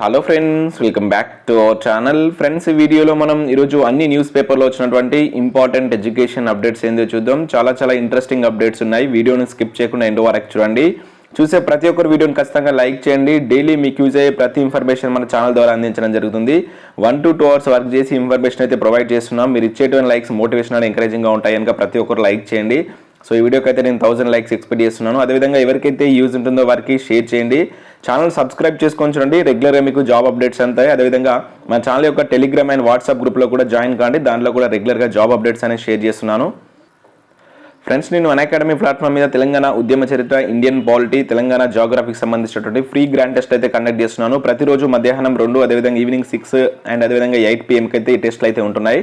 Hello friends, welcome back to our channel. Friends, ఈ వీడియోలో మనం ఈరోజు అన్ని న్యూస్ పేపర్లో వచ్చినటువంటి ఇంపార్టెంట్ ఎడ్యుకేషన్ అప్డేట్స్ ఏందో చూద్దాం. చాలా ఇంట్రెస్టింగ్ అప్డేట్స్ ఉన్నాయి. వీడియోని స్కిప్ చేయకుండా ఎండ్ వరకు చూడండి. చూసే ప్రతి ఒక్కరు వీడియోని ఖచ్చితంగా లైక్ చేయండి. డైలీ మీకు యూజ్ అయ్యే ప్రతి ఇన్ఫర్మేషన్ మన ఛానల్ ద్వారా అందించడం జరుగుతుంది. 1 to 2 hours వర్క్ చేసి ఇన్ఫర్మేషన్ అయితే ప్రొవైడ్ చేస్తున్నాం. మీరు ఇచ్చేటువంటి లైక్స్ మోటివేషన్ అండ్ ఎంకరేజింగ్గా ఉంటాయి కనుక ప్రతి ఒక్కరు లైక్ చేయండి. సో ఈ వీడియోకి అయితే నేను 1000 లైక్స్ ఎక్స్పెక్ట్ చేస్తున్నాను. అదేవిధంగా ఎవరికైతే యూజ్ ఉంటుందో వారికి షేర్ చేయండి. ఛానల్ సబ్స్క్రైబ్ చేసుకొని చూడండి. రెగ్యులర్గా మీకు జాబ్ అప్డేట్స్ అంతాయి. అదేవిధంగా మన ఛానల్ యొక్క టెలిగ్రామ్ అండ్ వాట్సాప్ గ్రూప్లో కూడా జాయిన్ కాండి. దాంట్లో కూడా రెగ్యులర్గా జాబ్ అప్డేట్స్ అనేది షేర్ చేస్తున్నాను. ఫ్రెండ్స్, నేను అకాడమీ ప్లాట్ఫామ్ మీద తెలంగాణ ఉద్యమ చరిత్ర, ఇండియన్ పాలిటీ, తెలంగాణ జాగ్రఫీకి సంబంధించినటువంటి ఫ్రీ గ్రాండ్ టెస్ట్ అయితే కండక్ట్ చేస్తున్నాను. ప్రతిరోజు మధ్యాహ్నం 2, అదేవిధంగా ఈవినింగ్ 6 అండ్ అదేవిధంగా 8 PM అయితే ఈ టెస్ట్లు అయితే ఉంటున్నాయి.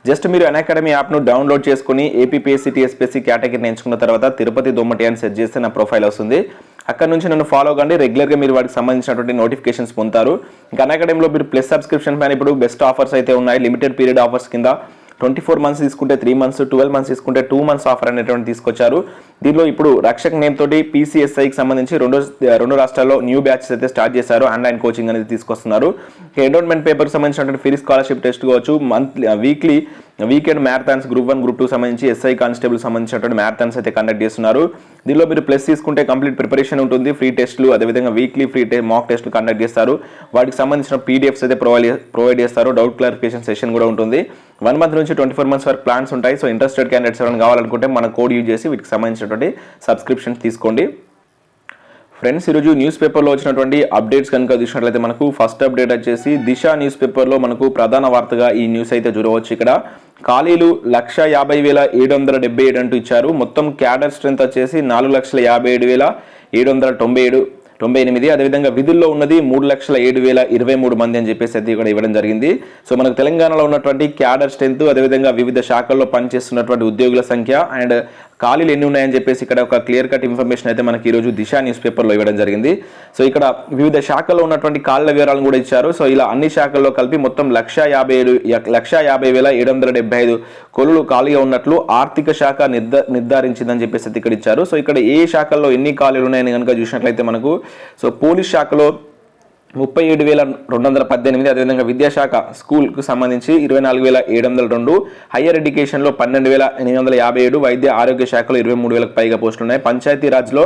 జస్ట్ మీరు అకాడమీ యాప్ను డౌన్లోడ్ చేసుకుని ఏపీపీఎస్సీ టీఎస్పీఎస్సీ కేటగిరీని ఎంచుకున్న తర్వాత తిరుపతి దొమ్మటి అని సెర్చ్ చేస్తే నా ప్రొఫైల్ వస్తుంది. అక్కడ నుంచి నన్ను ఫాలో కండి. రెగ్యులర్గా మీరు వాటికి సంబంధించినటువంటి నోటిఫికేషన్స్ పొందుతారు. ఇంకా అకాడమీలో మీరు ప్లస్ సబ్స్క్రిప్షన్ పైన ఇప్పుడు బెస్ట్ ఆఫర్స్ అయితే ఉన్నాయి. లిమిటెడ్ పీరియడ్ ఆఫర్స్ కింద 24 months తీసుకుంటే 3 months, 12 months తీసుకుంటే 2 months ఆఫర్ అనేటువంటి తీసుకొచ్చారు. దీనిలో ఇప్పుడు రక్షక్ నేమ్ తోటి పీసీఎస్ఐకి సంబంధించి రెండు రాష్ట్రాల్లో న్యూ బ్యాచెస్ అయితే స్టార్ట్ చేశారు. ఆన్లైన్ కోచింగ్ అనేది తీసుకొస్తున్నారు. ఎండోన్మెంట్ పేపర్కి సంబంధించినటువంటి ఫ్రీ స్కాలర్షిప్ టెస్ట్ కావచ్చు, weekly weekend marathons, group 1 group 2 సంబంధించి ఎస్ఐ కానిస్టేబుల్ సంబంధించినటువంటి మ్యారథాన్స్ అయితే కండక్ట్ చేస్తున్నారు. దీనిలో మీరు ప్లస్ తీసుకుంటే కంప్లీట్ ప్రిపరేషన్ ఉంటుంది. ఫ్రీ టెస్టులు, అదేవిధంగా వీక్లీ ఫ్రీ మాక్ టెస్టులు కండక్ట్ చేస్తారు. వాటికి సంబంధించిన పీడిఎఫ్స్ అయితే ప్రొవైడ్ చేస్తారు. డౌట్ క్లారిఫికేషన్ సెషన్ కూడా ఉంటుంది. 1 month నుంచి 24 months వరకు ప్లాన్స్ ఉంటాయి. సో ఇంట్రెస్టెడ్ క్యాండిడేట్స్ ఎవరైనా కావాలనుకుంటే మన కోడ్ యూజ్ చేసి వీటికి సంబంధించినటువంటి సబ్స్క్రిప్షన్ తీసుకోండి. ఫ్రెండ్స్, ఈరోజు న్యూస్ పేపర్లో వచ్చినటువంటి అప్డేట్స్ కనుక చూసినట్లయితే మనకు ఫస్ట్ అప్డేట్ వచ్చేసి దిశ న్యూస్ పేపర్లో మనకు ప్రధాన వార్తగా ఈ న్యూస్ అయితే చూడవచ్చు. ఇక్కడ ఖాళీలు 1,50,777 అంటూ ఇచ్చారు. మొత్తం క్యాడర్ స్ట్రెంత్ వచ్చేసి 4,57,798. అదేవిధంగా విధుల్లో ఉన్నది 3,07,023 మంది అని చెప్పేసి అయితే ఇక్కడ ఇవ్వడం జరిగింది. సో మనకు తెలంగాణలో ఉన్నటువంటి క్యాడర్ స్ట్రెంత్, అదేవిధంగా వివిధ శాఖల్లో పనిచేస్తున్నటువంటి ఉద్యోగుల సంఖ్య అండ్ ఖాళీలు ఎన్ని ఉన్నాయని చెప్పేసి ఇక్కడ ఒక క్లియర్ కట్ ఇన్ఫర్మేషన్ అయితే మనకి ఈరోజు దిశ న్యూస్ పేపర్లో ఇవ్వడం జరిగింది. సో ఇక్కడ వివిధ శాఖల్లో ఉన్నటువంటి ఖాళీల వివరాలను కూడా ఇచ్చారు. సో ఇలా అన్ని శాఖల్లో కలిపి మొత్తం 1,50,775 కొలులు ఖాళీగా ఉన్నట్లు ఆర్థిక శాఖ నిర్ధారించిందని చెప్పేసి అయితే ఇక్కడ ఇచ్చారు. సో ఇక్కడ ఏ శాఖల్లో ఎన్ని ఖాళీలు ఉన్నాయని కనుక చూసినట్లయితే మనకు సో పోలీస్ శాఖలో 37,218, అదేవిధంగా విద్యాశాఖ స్కూల్కు సంబంధించి 24,702, హయ్యర్ ఎడ్యుకేషన్లో 12,857, వైద్య ఆరోగ్య శాఖలో 23,000కు పైగా పోస్టులు ఉన్నాయి. పంచాయతీరాజ్లో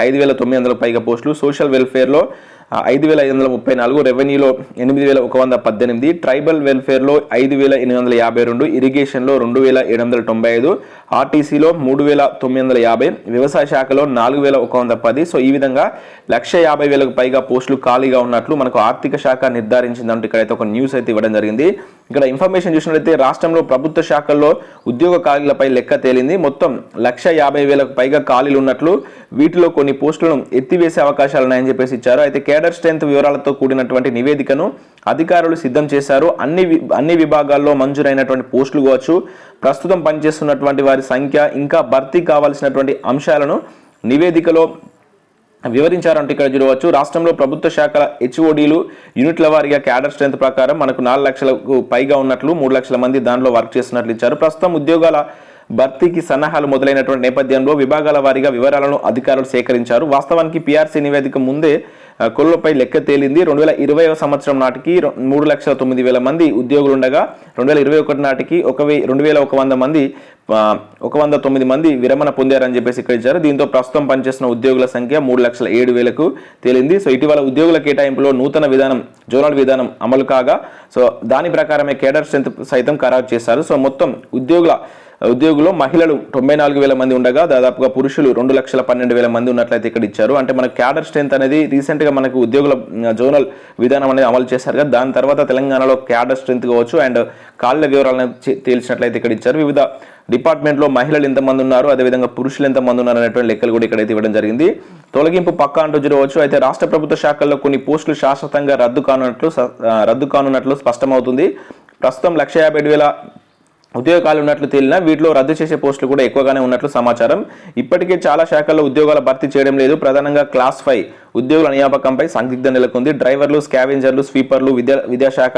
5,900కు పైగా పోస్టులు, సోషల్ వెల్ఫేర్లో 5,534, రెవెన్యూలో 8,118, ట్రైబల్ వెల్ఫేర్లో 5,852, ఇరిగేషన్లో 2,795, ఆర్టీసీలో 3,950, వ్యవసాయ శాఖలో 4,110. సో ఈ విధంగా 1,50,000కు పైగా పోస్టులు ఖాళీగా ఉన్నట్లు మనకు ఆర్థిక శాఖ నిర్ధారించిందంటూ ఇక్కడైతే ఒక న్యూస్ అయితే ఇవ్వడం జరిగింది. ఇక్కడ ఇన్ఫర్మేషన్ చూసినట్లయితే రాష్ట్రంలో ప్రభుత్వ శాఖల్లో ఉద్యోగ ఖాళీలపై లెక్క తేలింది. మొత్తం 1,50,000కు పైగా ఖాళీలు ఉన్నట్లు, వీటిలో కొన్ని పోస్టులను ఎత్తివేసే అవకాశాలు ఉన్నాయని చెప్పేసి ఇచ్చారు. అయితే కేడర్ స్ట్రెంత్ వివరాలతో కూడినటువంటి నివేదికను అధికారులు సిద్ధం చేశారు. అన్ని విభాగాల్లో మంజూరైనటువంటి పోస్టులు కావచ్చు, ప్రస్తుతం పనిచేస్తున్నటువంటి వారి సంఖ్య, ఇంకా భర్తీ కావాల్సినటువంటి అంశాలను నివేదికలో వివరించారంటే ఇక్కడ చూడవచ్చు. రాష్ట్రంలో ప్రభుత్వ శాఖల హెచ్ఓడీలు యూనిట్ల వారీగా క్యాడర్ స్ట్రెంత్ ప్రకారం మనకు 4 లక్షలకు పైగా ఉన్నట్లు, 3 లక్షల మంది దానిలో వర్క్ చేస్తున్నట్లు ఇచ్చారు. ప్రస్తుతం ఉద్యోగాల భర్తీకి సన్నాహాలు మొదలైనటువంటి నేపథ్యంలో విభాగాల వారీగా వివరాలను అధికారులు సేకరించారు. వాస్తవానికి పీఆర్సీ నివేదిక ముందే కొలులపై లెక్క తేలింది. 2020 సంవత్సరం నాటికి 3,09,000 మంది ఉద్యోగులు ఉండగా 2021 నాటికి 1,109 మంది విరమణ పొందారని చెప్పేసి ఇక్కడ ఇచ్చారు. దీంతో ప్రస్తుతం పనిచేస్తున్న ఉద్యోగుల సంఖ్య 3,07,000కు తేలింది. సో ఇటీవల ఉద్యోగుల కేటాయింపులో నూతన విధానం, జోనల్ విధానం అమలు కాగా సో దాని ప్రకారమే కేడర్ స్ట్రెంత్ సైతం ఖరారు చేశారు. సో మొత్తం ఉద్యోగులు మహిళలు 94,000 మంది ఉండగా దాదాపుగా పురుషులు 2,12,000 మంది ఉన్నట్లయితే ఇక్కడ ఇచ్చారు. అంటే మన క్యాడర్ స్ట్రెంత్ అనేది రీసెంట్గా మనకు ఉద్యోగుల జోనల్ విధానం అనేది అమలు చేశారు కదా, దాని తర్వాత తెలంగాణలో క్యాడర్ స్ట్రెంత్ కావచ్చు అండ్ ఖాళీల వివరాలను తేల్చినట్లయితే ఇక్కడ ఇచ్చారు. వివిధ డిపార్ట్మెంట్లో మహిళలు ఎంతమంది ఉన్నారు, అదేవిధంగా పురుషులు ఎంతమంది ఉన్నారు అనేటువంటి లెక్కలు కూడా ఇక్కడైతే ఇవ్వడం జరిగింది. తొలగింపు పక్కా అంటూ చూడవచ్చు. అయితే రాష్ట్ర ప్రభుత్వ శాఖల్లో కొన్ని పోస్టులు శాశ్వతంగా రద్దు కానున్నట్లు స్పష్టమవుతుంది. ప్రస్తుతం ఉద్యోగాలు ఉన్నట్లు తేలినా వీటిలో రద్దు చేసే పోస్టులు కూడా ఎక్కువగానే ఉన్నట్లు సమాచారం. ఇప్పటికే చాలా శాఖల్లో ఉద్యోగాల భర్తీ చేయడం లేదు. ప్రధానంగా క్లాస్ 5 ఉద్యోగుల నియామకంపై సందిగ్ధం నెలకొంది. డ్రైవర్లు, స్కావెంజర్లు, స్వీపర్లు, విద్యాశాఖ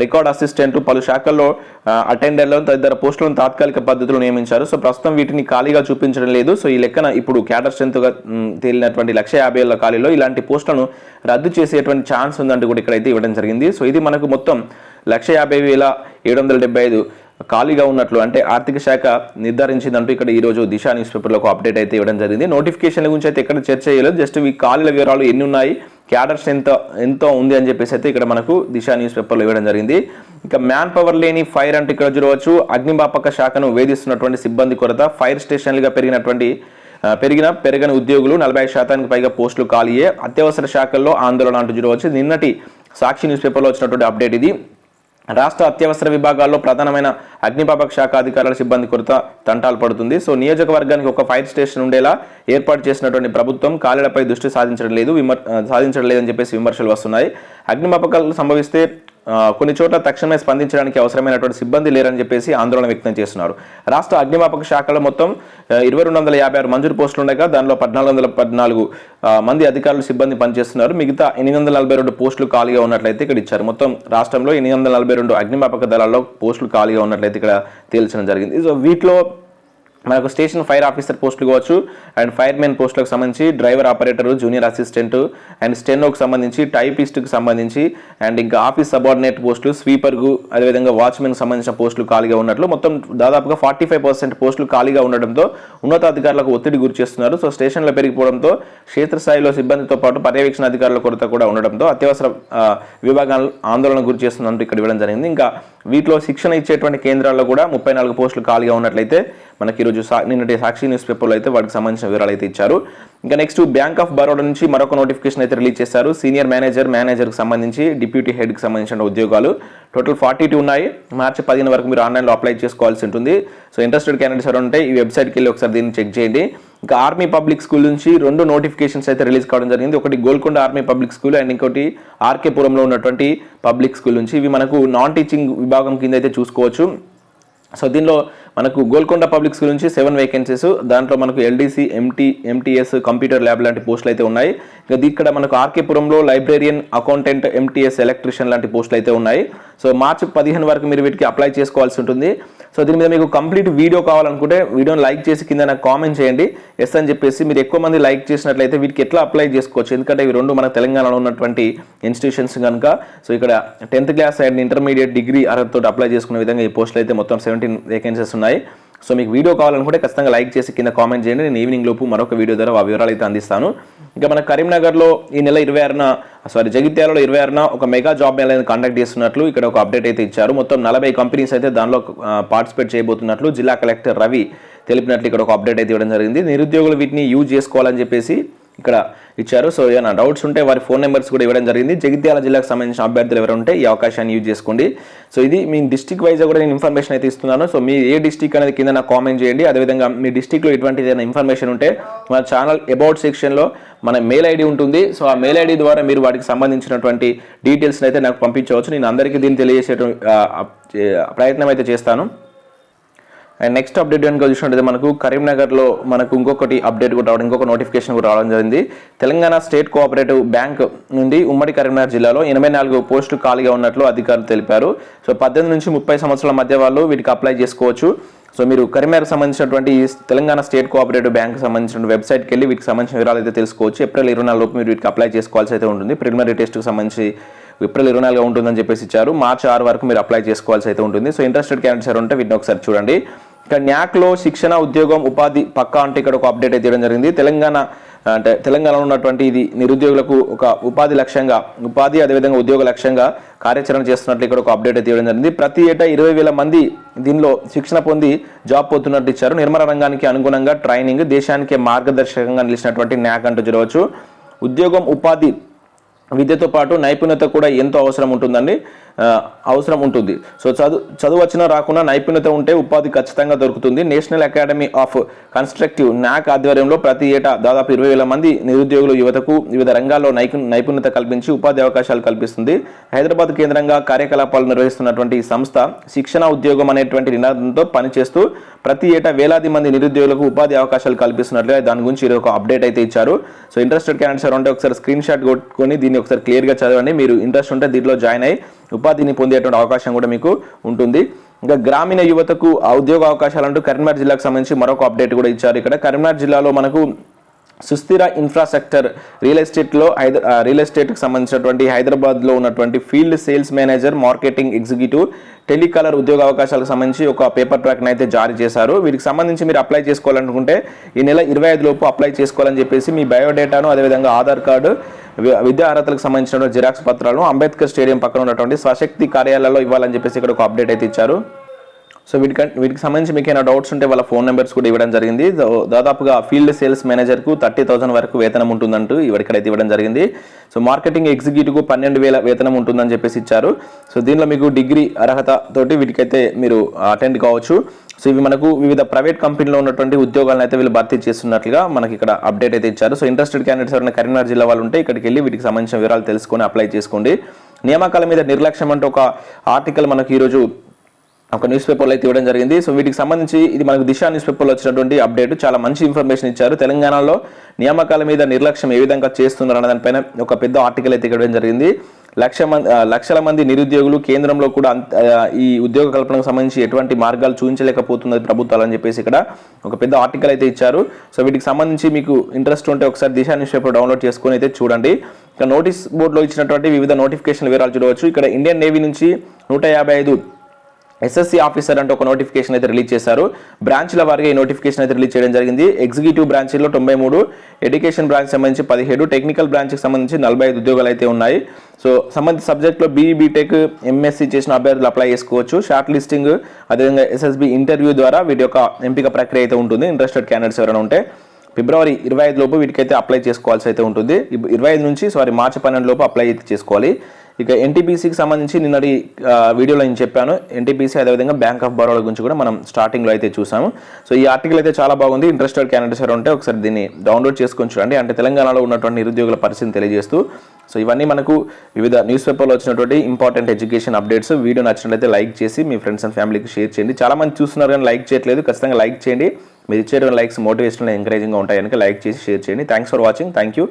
రికార్డ్ అసిస్టెంట్లు, పలు శాఖల్లో అటెండర్లు తదితర పోస్టులను తాత్కాలిక పద్ధతిలో నియమించారు. సో ప్రస్తుతం వీటిని ఖాళీగా చూపించడం లేదు. సో ఈ లెక్కన ఇప్పుడు క్యాడర్ స్ట్రెంత్గా తేలినటువంటి 1,50,000 ఖాళీలో ఇలాంటి పోస్టులను రద్దు చేసేటువంటి ఛాన్స్ ఉందంటూ కూడా ఇక్కడైతే ఇవ్వడం జరిగింది. సో ఇది మనకు మొత్తం 1,50,775 ఖాళీగా ఉన్నట్లు అంటే ఆర్థిక శాఖ నిర్ధారించిందంటూ ఇక్కడ ఈరోజు దిశ న్యూస్ పేపర్లో ఒక అప్డేట్ అయితే ఇవ్వడం జరిగింది. నోటిఫికేషన్ల గురించి అయితే ఎక్కడ చర్చ చేయలేదు. జస్ట్ ఈ ఖాళీల వివరాలు ఎన్ని ఉన్నాయి, క్యాడర్స్ ఎంతో ఉంది అని చెప్పేసి అయితే ఇక్కడ మనకు దిశ న్యూస్ పేపర్లో ఇవ్వడం జరిగింది. ఇక మ్యాన్ పవర్ లేని ఫైర్ అంటే ఇక్కడ చూడవచ్చు. అగ్నిమాపక శాఖను వేధిస్తున్నటువంటి సిబ్బంది కొరత, ఫైర్ స్టేషన్లుగా పెరగని ఉద్యోగులు, 45% పైగా పోస్టులు ఖాళీయే, అత్యవసర శాఖల్లో ఆందోళన అంటూ చూడవచ్చు. నిన్నటి సాక్షి న్యూస్ పేపర్లో వచ్చినటువంటి అప్డేట్ ఇది. రాష్ట్ర అత్యవసర విభాగాల్లో ప్రధానమైన అగ్నిమాపక శాఖ అధికారుల సిబ్బంది కొరత తంటాలు పడుతుంది. సో నియోజకవర్గానికి ఒక ఫైర్ స్టేషన్ ఉండేలా ఏర్పాటు చేసినటువంటి ప్రభుత్వం ఖాళీలపై దృష్టి సాధించడం లేదని చెప్పేసి విమర్శలు వస్తున్నాయి. అగ్నిమాపకాలు సంభవిస్తే కొన్ని చోట్ల తక్షణమే స్పందించడానికి అవసరమైనటువంటి సిబ్బంది లేరని చెప్పేసి ఆందోళన వ్యక్తం చేస్తున్నారు. రాష్ట్ర అగ్నిమాపక శాఖలో మొత్తం 2,256 మంజూరు పోస్టులు ఉండగా దానిలో 1,414 మంది అధికారులు సిబ్బంది పనిచేస్తున్నారు. మిగతా 842 పోస్టులు ఖాళీగా ఉన్నట్లయితే ఇక్కడ ఇచ్చారు. మొత్తం రాష్ట్రంలో 842 అగ్నిమాపక దళాల్లో పోస్టులు ఖాళీగా ఉన్నట్లయితే ఇక్కడ తేల్చడం జరిగింది. సో వీటిలో మనకు స్టేషన్ ఫైర్ ఆఫీసర్ పోస్టులు కావచ్చు, అండ్ ఫైర్ మెన్ పోస్టులకు సంబంధించి driver, operator, junior assistant and స్టెనోకి సంబంధించి, టైపిస్ట్కి సంబంధించి అండ్ ఇంకా ఆఫీస్ సబార్డినేట్ పోస్టులు, స్వీపర్కు అదేవిధంగా వాచ్మెన్కి సంబంధించిన పోస్టులు ఖాళీగా ఉన్నట్లు మొత్తం దాదాపుగా 45% పోస్టులు ఖాళీగా ఉండడంతో ఉన్నతాధికారులకు ఒత్తిడి గురి చేస్తున్నారు. సో స్టేషన్లో పెరిగిపోవడంతో క్షేత్రస్థాయిలో సిబ్బందితో పాటు పర్యవేక్షణ అధికారుల కొరత కూడా ఉండడంతో అత్యవసర విభాగాలు ఆందోళన గురి చేస్తున్నట్టు ఇక్కడ ఇవ్వడం జరిగింది. ఇంకా వీటిలో శిక్షణ ఇచ్చేటువంటి కేంద్రాల్లో కూడా 34 పోస్టులు ఖాళీగా ఉన్నట్లయితే మనకి ఈరోజు నిన్నటి సాక్షి న్యూస్ పేపర్లో అయితే వాటికి సంబంధించిన వివరాలు అయితే ఇచ్చారు. ఇంకా నెక్స్ట్ బ్యాంక్ ఆఫ్ బరోడా నుంచి మరొక నోటిఫికేషన్ అయితే రిలీజ్ చేశారు. సీనియర్ మేనేజర్కి సంబంధించి, డిప్యూటీ హెడ్కి సంబంధించిన ఉద్యోగాలు టోటల్ 42 ఉన్నాయి. మార్చి 15 వరకు మీరు ఆన్లైన్లో అప్లై చేసుకోవాల్సి ఉంటుంది. సో ఇంట్రెస్టెడ్ క్యాండిడేట్స్ ఎవరు ఉంటే ఈ వెబ్సైట్కి వెళ్ళి ఒకసారి దీన్ని చెక్ చేయండి. ఇంకా ఆర్మీ పబ్లిక్ స్కూల్ నుంచి 2 నోటిఫికేషన్స్ అయితే రిలీజ్ కావడం జరిగింది. ఒకటి Golconda army public school and ఇంకోటి ఆర్కేపురంలో ఉన్నటువంటి పబ్లిక్ స్కూల్ నుంచి. ఇవి మనకు నాన్ టీచింగ్ విభాగం కింద అయితే చూసుకోవచ్చు. సో దీనిలో మనకు గోల్కొండ పబ్లిక్ స్కూల్ నుంచి 7 వేకెన్సీస్, దాంట్లో మనకు ఎల్డీసీ, ఎంటీఎస్, కంప్యూటర్ ల్యాబ్ లాంటి పోస్టులు అయితే ఉన్నాయి. ఇంకా ఇక్కడ మనకు ఆర్కేపురంలో లైబ్రేరియన్, అకౌంటెంట్, ఎంటీఎస్, ఎలక్ట్రీషియన్ లాంటి పోస్టులు అయితే ఉన్నాయి. సో మార్చి 15 వరకు మీరు వీటికి అప్లై చేసుకోవాల్సి ఉంటుంది. సో దీని మీద మీకు కంప్లీట్ వీడియో కావాలనుకుంటే వీడియోని లైక్ చేసి కింద నాకు కామెంట్ చేయండి ఎస్ అని చెప్పేసి. మీరు ఎక్కువ మంది లైక్ చేసినట్లయితే వీటికి ఎట్లా అప్లై చేసుకోవచ్చు, ఎందుకంటే ఇవి 2 మన తెలంగాణలో ఉన్నటువంటి ఇన్స్టిట్యూషన్స్ కనుక. సో ఇక్కడ 10th class and intermediate, degree అర్హతతో అప్లై చేసుకునే విధంగా ఈ పోస్టులు అయితే మొత్తం 17 వేకెన్సీస్ ఉన్నాయి. సో మీకు వీడియో కావాలనుకుంటే ఖచ్చితంగా లైక్ చేసి కింద కామెంట్ చేయండి. నేను ఈవినింగ్ లోపు మరొక వీడియో ద్వారా ఆ వివరాలు అయితే అందిస్తాను. ఇంకా మన కరీంనగర్లో ఈ నెల 26న జగిత్యాలలో 26న ఒక మెగా జాబ్ మేళా కండక్ట్ చేస్తున్నట్లు ఇక్కడ ఒక అప్డేట్ అయితే ఇచ్చారు. మొత్తం 40 కంపెనీస్ అయితే దానిలో పార్టిసిపేట్ చేయబోతున్నట్లు జిల్లా కలెక్టర్ రవి తెలిపినట్లు ఇక్కడ ఒక అప్డేట్ అయితే ఇవ్వడం జరిగింది. నిరుద్యోగులు వీటిని యూజ్ చేసుకోవాలని చెప్పేసి ఇక్కడ ఇచ్చారు. సో ఏమైనా డౌట్స్ ఉంటే వారి ఫోన్ నెంబర్స్ కూడా ఇవ్వడం జరిగింది. జగిత్యాల జిల్లాకు సంబంధించిన అభ్యర్థులు ఎవరు ఉంటే ఈ అవకాశాన్ని యూజ్ చేసుకోండి. సో ఇది మీ డిస్ట్రిక్ట్ వైజ్ కూడా నేను ఇన్ఫర్మేషన్ అయితే ఇస్తున్నాను. సో మీ ఏ డిస్ట్రిక్ట్ అనేది కింద నాకు కామెంట్ చేయండి. అదేవిధంగా మీ డిస్ట్రిక్ట్లో ఎటువంటి ఏదైనా ఇన్ఫర్మేషన్ ఉంటే మన ఛానల్ అబౌట్ సెక్షన్లో మన మెయిల్ ఐడి ఉంటుంది. సో ఆ మెయిల్ ఐడి ద్వారా మీరు వాటికి సంబంధించినటువంటి డీటెయిల్స్ని అయితే నాకు పంపించవచ్చు. నేను అందరికీ దీన్ని తెలియజేసే ప్రయత్నం అయితే చేస్తాను. అండ్ నెక్స్ట్ అప్డేట్ కనుక చూసినట్టయితే మనకు కరీంనగర్లో మనకు ఇంకొకటి అప్డేట్ కూడా రావడం, ఇంకొక నోటిఫికేషన్ కూడా రావడం జరిగింది. తెలంగాణ స్టేట్ కోఆపరేటివ్ బ్యాంక్ నుండి ఉమ్మడి కరీంనగర్ జిల్లాలో 84 పోస్టులు ఖాళీగా ఉన్నట్లు అధికారులు తెలిపారు. సో 18 నుంచి 30 సంవత్సరాల మధ్య వాళ్ళు వీటికి అప్లై చేసుకోవచ్చు. సో మీరు కరీంనగర్కి సంబంధించినటువంటి తెలంగాణ స్టేట్ కోఆపరేటివ్ బ్యాంక్ సంబంధించిన వెబ్సైట్కి వెళ్ళి వీటికి సంబంధించిన వివరాలు అయితే తెలుసుకోవచ్చు. ఏప్రిల్ 24 లోపు మీరు వీటికి అప్లై చేసుకోవాల్సి అయితే ఉంటుంది. ప్రిలిమినరీ టెస్ట్కి సంబంధించి ఏప్రిల్ 24గా ఉంటుందని చెప్పేసి ఇచ్చారు. మార్చి 6 వరకు మీరు అప్లై చేసుకోవాల్సి అయితే ఉంటుంది. సో ఇంట్రెస్టెడ్ క్యాండిడేట్స్ ఉంటే వీటిని ఒకసారి చూడండి. ఇక్కడ న్యాక్లో శిక్షణ, ఉద్యోగం, ఉపాధి పక్కా అంటే ఇక్కడ ఒక అప్డేట్ అయితే ఇవ్వడం జరిగింది. తెలంగాణలో ఉన్నటువంటి ఇది నిరుద్యోగులకు ఒక ఉపాధి అదేవిధంగా ఉద్యోగ లక్ష్యంగా కార్యాచరణ చేస్తున్నట్లు ఇక్కడ ఒక అప్డేట్ అయితే ఇవ్వడం జరిగింది. ప్రతి ఏటా 20,000 మంది దీనిలో శిక్షణ పొంది జాబ్ పొందుతున్నట్టు ఇచ్చారు. నిర్మాణ రంగానికి అనుగుణంగా ట్రైనింగ్, దేశానికి మార్గదర్శకంగా నిలిచినటువంటి న్యాక్ అంటూ చూడవచ్చు. ఉద్యోగం, ఉపాధి, విద్యతో పాటు నైపుణ్యత కూడా ఎంతో అవసరం ఉంటుందండి. అవసరం ఉంటుంది. సో చదువు వచ్చినా రాకున్నా నైపుణ్యత ఉంటే ఉపాధి ఖచ్చితంగా దొరుకుతుంది. నేషనల్ అకాడమీ ఆఫ్ కన్స్ట్రక్టివ్ నాక్ ఆధ్వర్యంలో ప్రతి ఏటా దాదాపు 20,000 మంది నిరుద్యోగులు యువతకు వివిధ రంగాల్లో నైపుణ్యత కల్పించి ఉపాధి అవకాశాలు కల్పిస్తుంది. హైదరాబాద్ కేంద్రంగా కార్యకలాపాలు నిర్వహిస్తున్నటువంటి ఈ సంస్థ శిక్షణ ఉద్యోగం అనేటువంటి నినాదంతో పనిచేస్తూ ప్రతి ఏటా వేలాది మంది నిరుద్యోగులకు ఉపాధి అవకాశాలు కల్పిస్తున్నట్లుగా దాని గురించి ఒక అప్డేట్ అయితే ఇచ్చారు. సో ఇంట్రెస్టెడ్ క్యాండిడేట్స్ ఉంటే ఒకసారి స్క్రీన్ షాట్ కొట్టుకొని దీన్ని ఒకసారి క్లియర్గా చదవండి. మీరు ఇంట్రెస్ట్ ఉంటే దీంట్లో జాయిన్ అయ్యి ఉపాధిని పొందేటువంటి అవకాశం కూడా మీకు ఉంటుంది. ఇంకా గ్రామీణ యువతకు ఉద్యోగ అవకాశాలు అంటూ కరీంనగర్ జిల్లాకు సంబంధించి మరొక అప్డేట్ కూడా ఇచ్చారు. ఇక్కడ కరీంనగర్ జిల్లాలో మనకు సుస్థిర ఇన్ఫ్రాస్ట్రక్చర్ రియల్ ఎస్టేట్కి సంబంధించినటువంటి హైదరాబాద్లో ఉన్నటువంటి field sales manager, marketing executive, telecaller ఉద్యోగ అవకాశాలకు సంబంధించి ఒక పేపర్ ట్రాక్ని అయితే జారీ చేశారు. వీటికి సంబంధించి మీరు అప్లై చేసుకోవాలనుకుంటే ఈ నెల 25 లోపు అప్లై చేసుకోవాలని చెప్పేసి మీ బయోడేటాను, అదేవిధంగా ఆధార్ కార్డు, విద్యా అర్హతలకు సంబంధించిన జిరాక్స్ పత్రాలను అంబేద్కర్ స్టేడియం పక్కన ఉన్నటువంటి స్వశక్తి కార్యాలయాల్లో ఇవ్వాలని చెప్పేసి ఇక్కడ ఒక అప్డేట్ అయితే ఇచ్చారు. సో వీటికి సంబంధించి మీకు ఏమైనా డౌట్స్ ఉంటే వాళ్ళ ఫోన్ నెంబర్స్ కూడా ఇవ్వడం జరిగింది. దాదాపుగా ఫీల్డ్ సేల్స్ మేనేజర్కు 30,000 వరకు వేతనం ఉంటుందంటూ ఇక్కడైతే ఇవ్వడం జరిగింది. సో మార్కెటింగ్ ఎగ్జిక్యూటివ్కు 12,000 వేతనం ఉంటుందని చెప్పేసి ఇచ్చారు. సో దీనిలో మీకు డిగ్రీ అర్హత తోటి వీటికైతే మీరు అటెండ్ కావచ్చు. సో ఇవి మనకు వివిధ ప్రైవేట్ కంపెనీలో ఉన్నటువంటి ఉద్యోగాలను అయితే వీళ్ళు భర్తీ చేస్తున్నట్లుగా మనకి ఇక్కడ అప్డేట్ అయితే ఇచ్చారు. సో ఇంట్రెస్టెడ్ క్యాండిడేట్స్ ఎవరైనా కరీంనగర్ జిల్లా వాళ్ళు ఉంటే ఇక్కడికి వెళ్ళి వీటికి సంబంధించిన వివరాలు తెలుసుకొని అప్లై చేసుకోండి. నియామకాల మీద నిర్లక్ష్యం అంటూ ఒక ఆర్టికల్ మనకి ఈరోజు ఒక న్యూస్ పేపర్లో అయితే ఇవ్వడం జరిగింది. సో వీటికి సంబంధించి ఇది మనకు దిశ న్యూస్ పేపర్లో వచ్చినటువంటి అప్డేట్. చాలా మంచి ఇన్ఫర్మేషన్ ఇచ్చారు. తెలంగాణలో నియామకాల మీద నిర్లక్ష్యం ఏ విధంగా చేస్తున్నారు అన్న దానిపైన ఒక పెద్ద ఆర్టికల్ అయితే ఇవ్వడం జరిగింది. లక్షల మంది నిరుద్యోగులు కేంద్రంలో కూడా ఈ ఉద్యోగ కల్పనకు సంబంధించి ఎటువంటి మార్గాలు చూపించలేకపోతున్నది ప్రభుత్వాలు అని చెప్పేసి ఇక్కడ ఒక పెద్ద ఆర్టికల్ అయితే ఇచ్చారు. సో వీటికి సంబంధించి మీకు ఇంట్రెస్ట్ ఉంటే ఒకసారి దిశ న్యూస్ పేపర్ డౌన్లోడ్ చేసుకొని అయితే చూడండి. ఇక నోటీస్ బోర్డులో ఇచ్చినటువంటి వివిధ నోటిఫికేషన్ వివరాలు చూడవచ్చు. ఇక్కడ ఇండియన్ నేవీ నుంచి 155 ఎస్ఎస్సీ ఆఫీసర్ అంటే ఒక నోటిఫికేషన్ అయితే రిలీజ్ చేశారు. బ్రాంచ్ల వారిగా ఈ నోటిఫికేషన్ అయితే రిలీజ్ చేయడం జరిగింది. ఎగ్జిక్యూటివ్ బ్రాంచ్లో 93, ఎడ్యుకేషన్ బ్రాంచ్ సంబంధించి 17, టెక్నికల్ బ్రాంచ్కి సంబంధించి 45 ఉద్యోగాలు అయితే ఉన్నాయి. సో సంబంధిత సబ్జెక్ట్లో బీఈ, బీటెక్, ఎంఎస్సీ చేసిన అభ్యర్థులు అప్లై చేసుకోవచ్చు. షార్ట్ లిస్టింగ్, అదేవిధంగా ఎస్ఎస్బి ఇంటర్వ్యూ ద్వారా వీటి యొక్క ఎంపిక ప్రక్రియ అయితే ఉంటుంది. ఇంట్రెస్టెడ్ క్యాండిడేట్స్ ఎవరైనా ఉంటే ఫిబ్రవరి 25 లోపు వీటికైతే అప్లై చేసుకోవాల్సి అయితే ఉంటుంది. 25 నుంచి మార్చి 12 లోపు అప్లై అయితే చేసుకోవాలి. ఇక ఎన్టీపీసీకి సంబంధించి నిన్నటి వీడియోలో నేను చెప్పాను. ఎన్టీపీసీ అదేవిధంగా బ్యాంక్ ఆఫ్ బరోడా గురించి కూడా మనం స్టార్టింగ్లో అయితే చూసాము. సో ఈ ఆర్టికల్ అయితే చాలా బాగుంది. ఇంట్రెస్టెడ్ క్యాండిడేట్స్ ఉంటే ఒకసారి దీన్ని డౌన్లోడ్ చేసుకొని చూడండి. అంటే తెలంగాణలో ఉన్నటువంటి నిరుద్యోగుల పరిస్థితిని తెలియజేస్తూ సో ఇవన్నీ మనకు వివిధ న్యూస్ పేపర్లో వచ్చినటువంటి ఇంపార్టెంట్ ఎడ్యుకేషన్ అప్డేట్స్. వీడియో నచ్చినట్లయితే లైక్ చేసి మీ ఫ్రెండ్స్ అండ్ ఫ్యామిలీకి షేర్ చేయండి. చాలా మంది చూస్తున్నారు కానీ లైక్ చేయట్లేదు. ఖచ్చితంగా లైక్ చేయండి. మీరు ఇచ్చేటువంటి లైక్స్ మోటివేషనల్ ఎంకరేజింగ్గా ఉంటాయి కనుక లైక్ చేసి షేర్ చేయండి. Thanks for watching. Thank you.